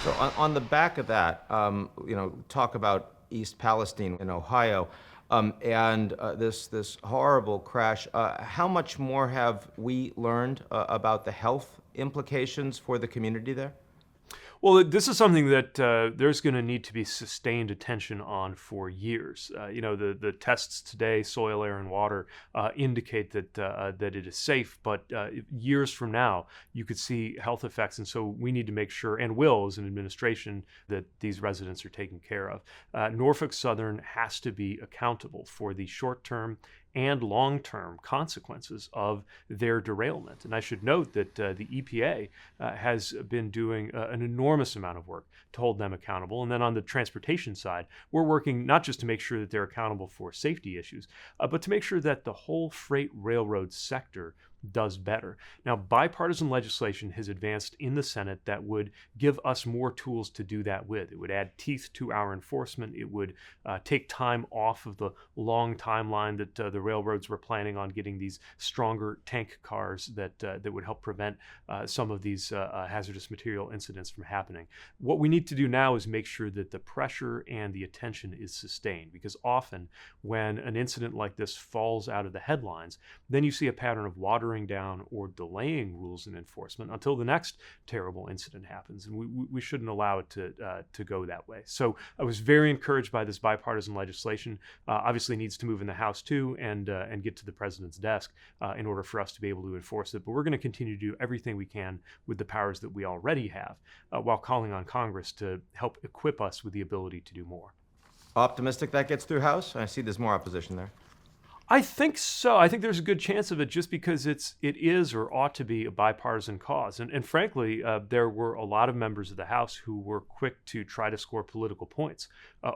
So on the back of that, talk about East Palestine in Ohio, and this horrible crash. How much more have we learned about the health implications for the community there? Well, this is something that there's going to need to be sustained attention on for years. The tests today, soil, air, and water, indicate that it is safe. But years from now, you could see health effects, and so we need to make sure, and will, as an administration, that these residents are taken care of. Norfolk Southern has to be accountable for the short-term and long-term consequences of their derailment. And I should note that the EPA has been doing an enormous amount of work to hold them accountable. And then on the transportation side, we're working not just to make sure that they're accountable for safety issues, but to make sure that the whole freight railroad sector does better. Now, bipartisan legislation has advanced in the Senate that would give us more tools to do that with. It would add teeth to our enforcement. It would take time off of the long timeline that the railroads were planning on getting these stronger tank cars that would help prevent some of these hazardous material incidents from happening. What we need to do now is make sure that the pressure and the attention is sustained, because often when an incident like this falls out of the headlines, then you see a pattern of watering down or delaying rules and enforcement until the next terrible incident happens. And we shouldn't allow it to go that way. So I was very encouraged by this bipartisan legislation. Obviously needs to move in the House too, and get to the president's desk in order for us to be able to enforce it. But we're going to continue to do everything we can with the powers that we already have, while calling on Congress to help equip us with the ability to do more. Optimistic that gets through House? I see there's more opposition there. I think so. I think there's a good chance of it, just because it is or ought to be a bipartisan cause. And frankly, there were a lot of members of the House who were quick to try to score political points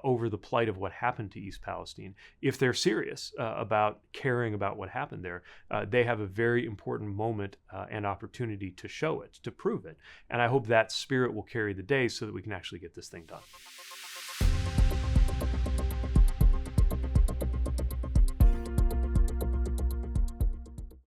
over the plight of what happened to East Palestine. If they're serious about caring about what happened there, they have a very important moment and opportunity to show it, to prove it. And I hope that spirit will carry the day so that we can actually get this thing done.